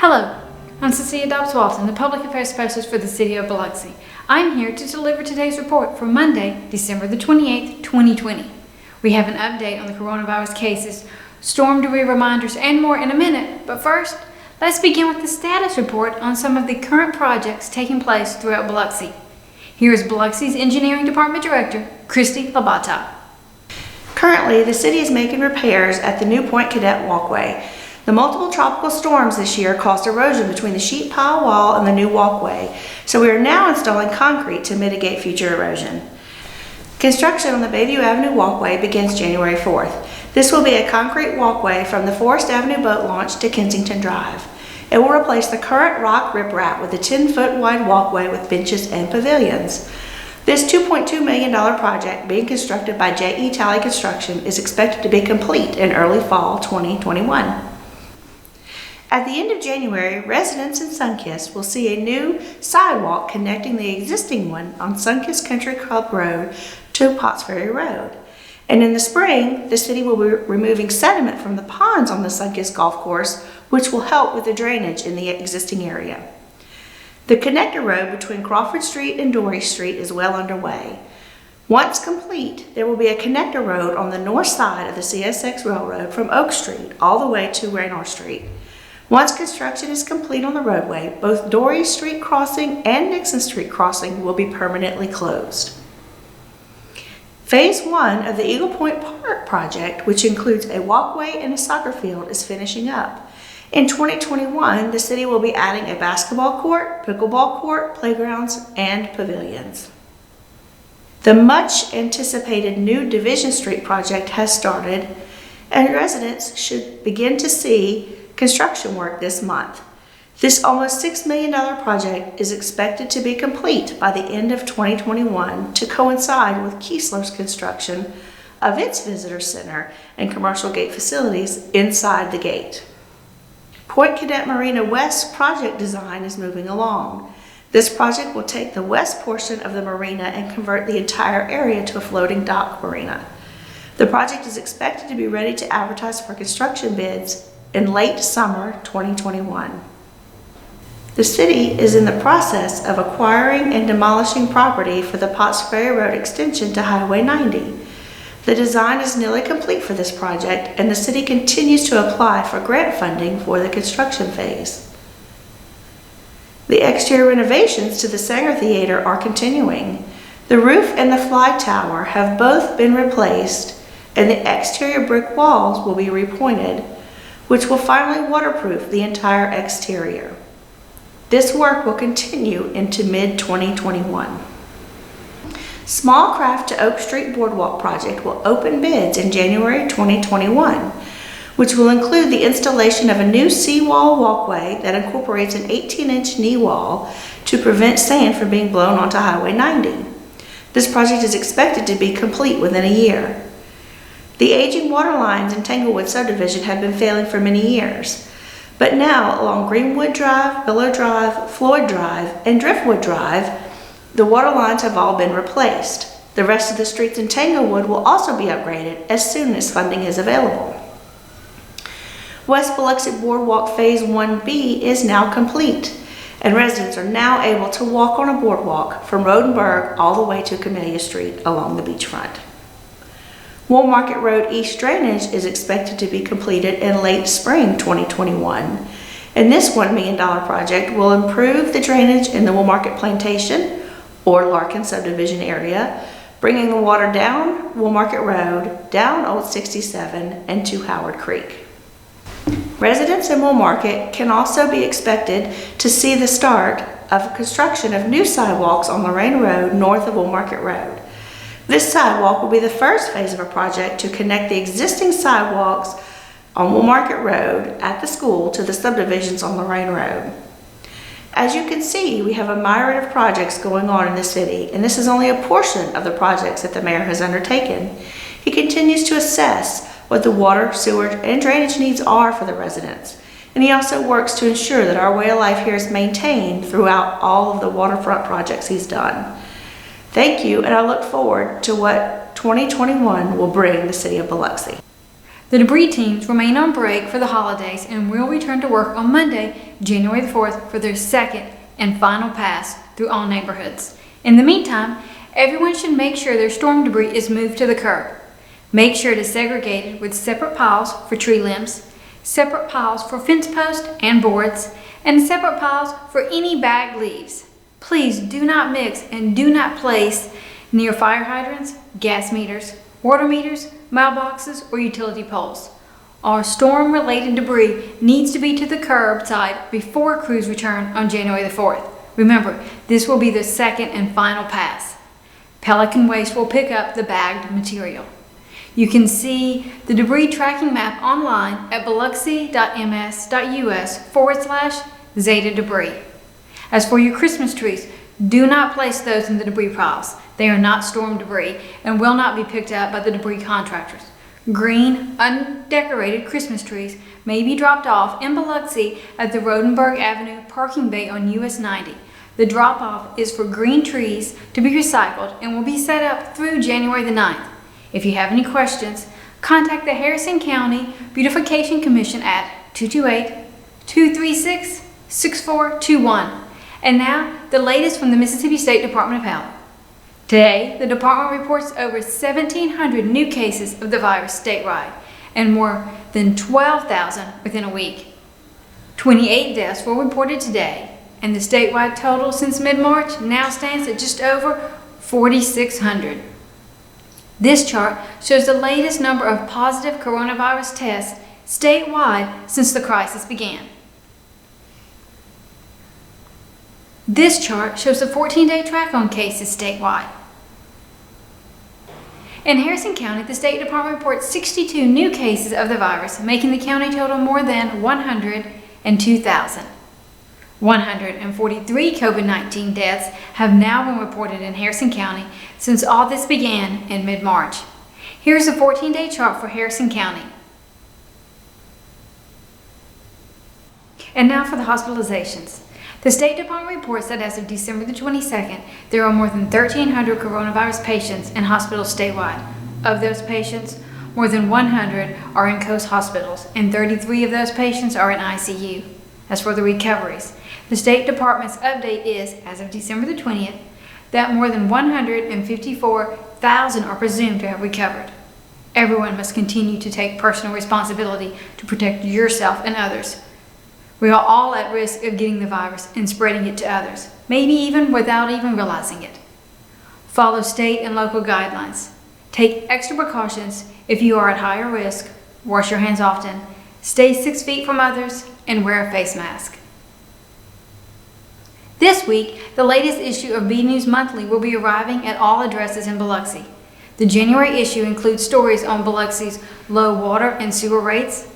Hello, I'm Cecilia Dobbs-Walton, the Public Affairs Specialist for the City of Biloxi. I'm here to deliver today's report for Monday, December the 28th, 2020. We have an update on the coronavirus cases, storm debris reminders, and more in a minute, but first, let's begin with the status report on some of the current projects taking place throughout Biloxi. Here is Biloxi's Engineering Department Director, Christy Labata. Currently, the city is making repairs at the New Point Cadet Walkway. The multiple tropical storms this year caused erosion between the sheet pile wall and the new walkway, so we are now installing concrete to mitigate future erosion. Construction on the Bayview Avenue walkway begins January 4th. This will be a concrete walkway from the Forest Avenue boat launch to Kensington Drive. It will replace the current rock riprap with a 10-foot wide walkway with benches and pavilions. This $2.2 million project being constructed by J.E. Talley Construction is expected to be complete in early fall 2021. At the end of January, residents in Sunkist will see a new sidewalk connecting the existing one on Sunkist Country Club Road to Potts Ferry Road. And in the spring, the city will be removing sediment from the ponds on the Sunkist Golf Course, which will help with the drainage in the existing area. The connector road between Crawford Street and Dory Street is well underway. Once complete, there will be a connector road on the north side of the CSX Railroad from Oak Street all the way to Raynor Street. Once construction is complete on the roadway, both Dory Street crossing and Nixon Street crossing will be permanently closed. Phase 1 of the Eagle Point Park project, which includes a walkway and a soccer field, is finishing up. In 2021, the city will be adding a basketball court, pickleball court, playgrounds, and pavilions. The much anticipated new Division Street project has started, and residents should begin to see construction work this month. This almost $6 million project is expected to be complete by the end of 2021 to coincide with Keesler's construction of its visitor center and commercial gate facilities inside the gate. Point Cadet Marina West project design is moving along. This project will take the west portion of the marina and convert the entire area to a floating dock marina. The project is expected to be ready to advertise for construction bids in late summer 2021. The city is in the process of acquiring and demolishing property for the Potts Ferry Road extension to Highway 90. The design is nearly complete for this project, and the city continues to apply for grant funding for the construction phase. The exterior renovations to the Sanger Theater are continuing. The roof and the fly tower have both been replaced, and the exterior brick walls will be repointed, which will finally waterproof the entire exterior. This work will continue into mid-2021. Small Craft to Oak Street Boardwalk project will open bids in January 2021, which will include the installation of a new seawall walkway that incorporates an 18-inch knee wall to prevent sand from being blown onto Highway 90. This project is expected to be complete within a year. The aging water lines in Tanglewood subdivision have been failing for many years, but now along Greenwood Drive, Willow Drive, Floyd Drive, and Driftwood Drive, the water lines have all been replaced. The rest of the streets in Tanglewood will also be upgraded as soon as funding is available. Westpaluxic Boardwalk Phase 1B is now complete, and residents are now able to walk on a boardwalk from Rodenberg all the way to Camellia Street along the beachfront. Woolmarket Road East Drainage is expected to be completed in late spring 2021, and this $1 million project will improve the drainage in the Woolmarket Plantation or Larkin subdivision area, bringing the water down Woolmarket Road, down Old 67, and to Howard Creek. Residents in Woolmarket can also be expected to see the start of construction of new sidewalks on Lorraine Road north of Woolmarket Road. This sidewalk will be the first phase of a project to connect the existing sidewalks on Woolmarket Road at the school to the subdivisions on Lorraine Road. As you can see, we have a myriad of projects going on in the city, and this is only a portion of the projects that the mayor has undertaken. He continues to assess what the water, sewer, and drainage needs are for the residents, and he also works to ensure that our way of life here is maintained throughout all of the waterfront projects he's done. Thank you, and I look forward to what 2021 will bring the city of Biloxi. The debris teams remain on break for the holidays and will return to work on Monday, January the 4th, for their second and final pass through all neighborhoods. In the meantime, everyone should make sure their storm debris is moved to the curb. Make sure it is segregated with separate piles for tree limbs, separate piles for fence posts and boards, and separate piles for any bagged leaves. Please do not mix and do not place near fire hydrants, gas meters, water meters, mailboxes, or utility poles. All storm-related debris needs to be to the curbside before crews return on January the 4th. Remember, this will be the second and final pass. Pelican Waste will pick up the bagged material. You can see the debris tracking map online at biloxi.ms.us/Zeta Debris. As for your Christmas trees, do not place those in the debris piles. They are not storm debris and will not be picked up by the debris contractors. Green, undecorated Christmas trees may be dropped off in Biloxi at the Rodenberg Avenue parking bay on US 90. The drop-off is for green trees to be recycled and will be set up through January the 9th. If you have any questions, contact the Harrison County Beautification Commission at 228-236-6421. And now, the latest from the Mississippi State Department of Health. Today, the department reports over 1,700 new cases of the virus statewide and more than 12,000 within a week. 28 deaths were reported today, and the statewide total since mid-March now stands at just over 4,600. This chart shows the latest number of positive coronavirus tests statewide since the crisis began. This chart shows the 14-day track on cases statewide. In Harrison County, the State Department reports 62 new cases of the virus, making the county total more than 102,000. 143 COVID-19 deaths have now been reported in Harrison County since all this began in mid-March. Here's a 14-day chart for Harrison County. And now for the hospitalizations. The State Department reports that as of December the 22nd, there are more than 1,300 coronavirus patients in hospitals statewide. Of those patients, more than 100 are in coast hospitals, and 33 of those patients are in ICU. As for the recoveries, the State Department's update is, as of December the 20th, that more than 154,000 are presumed to have recovered. Everyone must continue to take personal responsibility to protect yourself and others. We are all at risk of getting the virus and spreading it to others, maybe even without even realizing it. Follow state and local guidelines. Take extra precautions if you are at higher risk. Wash your hands often. Stay 6 feet from others and wear a face mask. This week, the latest issue of B News Monthly will be arriving at all addresses in Biloxi. The January issue includes stories on Biloxi's low water and sewer rates,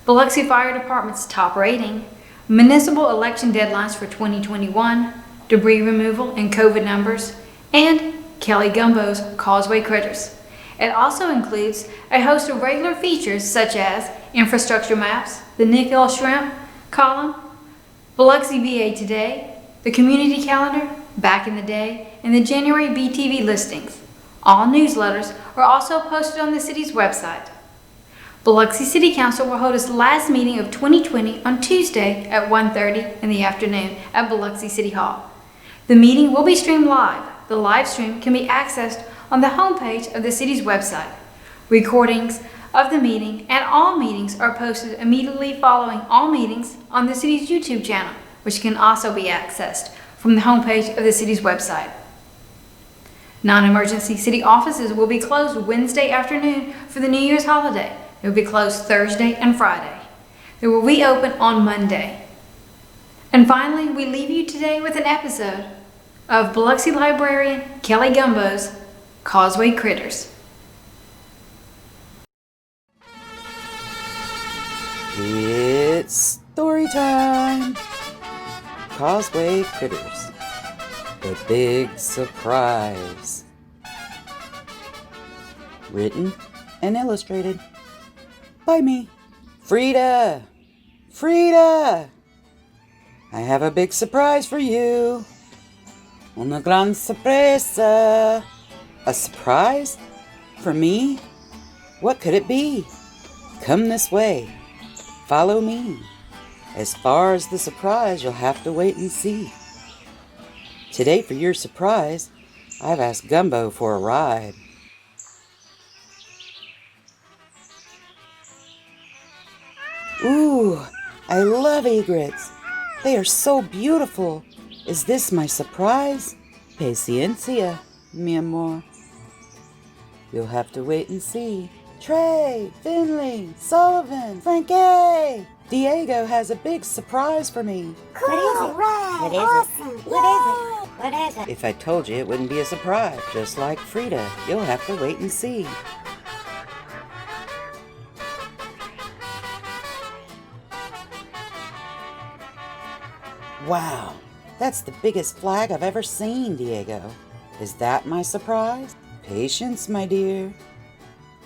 Biloxi Fire Department's top rating, municipal election deadlines for 2021, debris removal and COVID numbers, and Kelly Gumbo's Causeway Critters. It also includes a host of regular features such as infrastructure maps, the Nickel Shrimp column, Biloxi VA Today, the community calendar, Back in the Day, and the January BTV listings. All newsletters are also posted on the city's website. Biloxi City Council will hold its last meeting of 2020 on Tuesday at 1:30 in the afternoon at Biloxi City Hall. The meeting will be streamed live. The live stream can be accessed on the homepage of the city's website. Recordings of the meeting and all meetings are posted immediately following all meetings on the city's YouTube channel, which can also be accessed from the homepage of the city's website. Non-emergency city offices will be closed Wednesday afternoon for the New Year's holiday. It will be closed Thursday and Friday. They will reopen on Monday. And finally, we leave you today with an episode of Biloxi librarian Kelly Gumbo's Causeway Critters. It's story time! Causeway Critters. The Big Surprise. Written and illustrated by me, Frida. Frida! I have a big surprise for you. Una gran sorpresa. A surprise? For me? What could it be? Come this way. Follow me. As far as the surprise, you'll have to wait and see. Today, for your surprise, I've asked Gumbo for a ride. Ooh, I love egrets. They are so beautiful. Is this my surprise? Paciencia, mi amor. You'll have to wait and see. Trey, Finley, Sullivan, Frankie! Diego has a big surprise for me. Cool. What is it? Awesome. What is it? What is it? If I told you, it wouldn't be a surprise. Just like Frida, you'll have to wait and see. Wow, that's the biggest flag I've ever seen, Diego. Is that my surprise? Patience, my dear.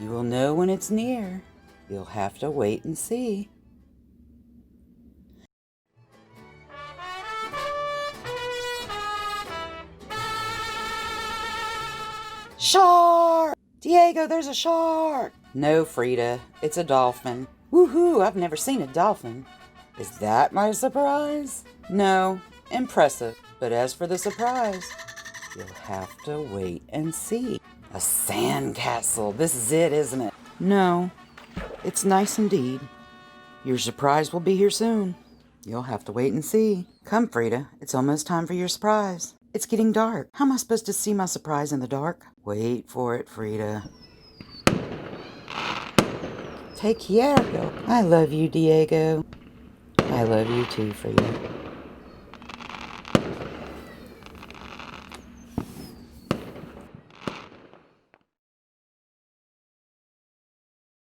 You will know when it's near. You'll have to wait and see. Shark! Diego, there's a shark! No, Frida, it's a dolphin. Woohoo, I've never seen a dolphin. Is that my surprise? No, impressive. But as for the surprise, you'll have to wait and see. A sandcastle. This is it, isn't it? No, it's nice indeed. Your surprise will be here soon. You'll have to wait and see. Come, Frida, it's almost time for your surprise. It's getting dark. How am I supposed to see my surprise in the dark? Wait for it, Frida. Take care. I love you, Diego. I love you too, Frida.